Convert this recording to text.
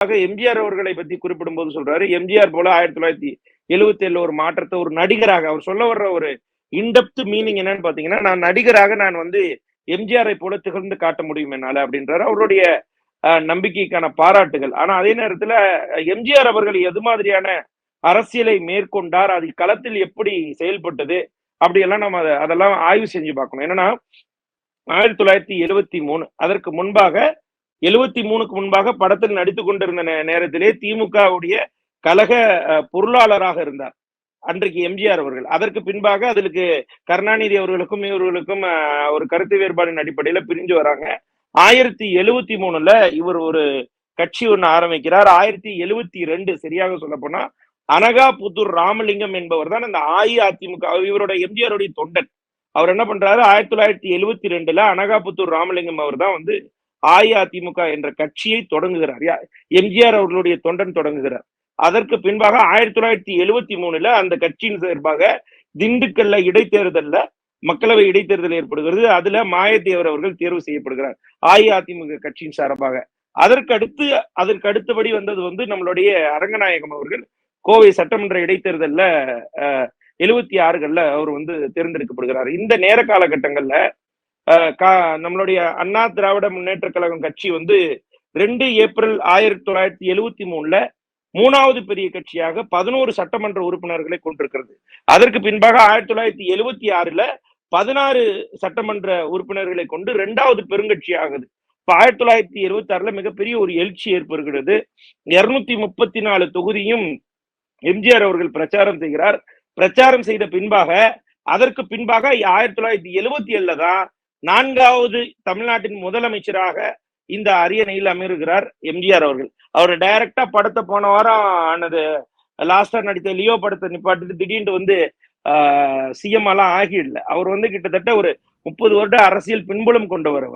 எம்ஜிஆர் அவர்களை பத்தி குறிப்பிடும்போது சொல்றாரு, எம்ஜிஆர் போல 1977 ஒரு மாற்றத்தை ஒரு நடிகராக அவர் சொல்ல வர்ற ஒரு இன்டெப்த் மீனிங் என்னன்னு பாத்தீங்கன்னா, நான் நடிகராக நான் வந்து எம்ஜிஆரை போல திகழ்ந்து காட்ட முடியும் என்னால அப்படின்றாரு. அவருடைய நம்பிக்கைக்கான பாராட்டுகள். ஆனா அதே நேரத்துல எம்ஜிஆர் அவர்கள் எது மாதிரியான அரசியலை மேற்கொண்டார், அது களத்தில் எப்படி செயல்பட்டது, அப்படியெல்லாம் நம்ம அதெல்லாம் ஆய்வு செஞ்சு பார்க்கணும். என்னன்னா 1973 அதற்கு முன்பாக 73க்கு முன்பாக படத்தில் நடித்துக் கொண்டிருந்த நேரத்திலே திமுகவுடைய கழக பொருளாளராக இருந்தார் அன்றைக்கு எம்ஜிஆர் அவர்கள். அதற்கு பின்பாக அதற்கு கருணாநிதி அவர்களுக்கும் இவர்களுக்கும் ஒரு கருத்து வேறுபாடின் அடிப்படையில பிரிஞ்சு வராங்க. 1073ல இவர் ஒரு கட்சி ஒண்ணு ஆரம்பிக்கிறார். 1072 சரியாக சொல்ல போனா அனகாபுத்தூர் ராமலிங்கம் என்பவர் தான் அந்த அஇஅதிமுக இவரோட எம்ஜிஆருடைய தொண்டன். அவர் என்ன பண்றாரு 1972ல அனகாபுத்தூர் ராமலிங்கம் அவர் தான் வந்து அஇஅதிமுக என்ற கட்சியை தொடங்குகிறார். எம்ஜிஆர் அவர்களுடைய தொண்டன் தொடங்குகிறார். அதற்கு பின்பாக 1973ல அந்த கட்சியின் சார்பாக திண்டுக்கல்ல இடைத்தேர்தல்ல மக்களவை இடைத்தேர்தல் ஏற்படுகிறது. அதுல மாயத்தேவர் அவர்கள் தேர்வு செய்யப்படுகிறார் அஇஅதிமுக கட்சியின் சார்பாக. அதற்கு அடுத்தபடி வந்தது வந்து நம்மளுடைய அரங்கநாயகம் அவர்கள் கோவை சட்டமன்ற இடைத்தேர்தல்ல 76கள்ல அவர் வந்து தேர்ந்தெடுக்கப்படுகிறார். இந்த நேர காலகட்டங்கள்ல நம்மளுடைய அண்ணா திராவிட முன்னேற்ற கழகம் கட்சி வந்து 2 ஏப்ரல் 1973ல 3வது பெரிய கட்சியாக 11 சட்டமன்ற உறுப்பினர்களை கொண்டிருக்கிறது. அதற்கு பின்பாக 1976ல 16 சட்டமன்ற உறுப்பினர்களை கொண்டு 2வது பெருங்கட்சி ஆகுது. இப்ப 1976ல மிகப்பெரிய ஒரு எழுச்சி ஏற்படுகிறது. 234 தொகுதியும் எம்ஜிஆர் அவர்கள் பிரச்சாரம் செய்கிறார். பிரச்சாரம் செய்த பின்பாக அதற்கு பின்பாக 1977ல தான் 4வது தமிழ்நாட்டின் முதலமைச்சராக இந்த அரியணையில் அமருகிறார் எம்ஜிஆர் அவர்கள். அவர் டைரக்டா படத்தை போன வாரம் ஆனது லாஸ்டா நடித்த லியோ படத்தை நிப்பாட்டிட்டு திடீர்னு வந்து சிஎம் எல்லாம் ஆகிடல. அவர் வந்து கிட்டத்தட்ட ஒரு 30 வருட அரசியல் பின்புலம் கொண்டவர்.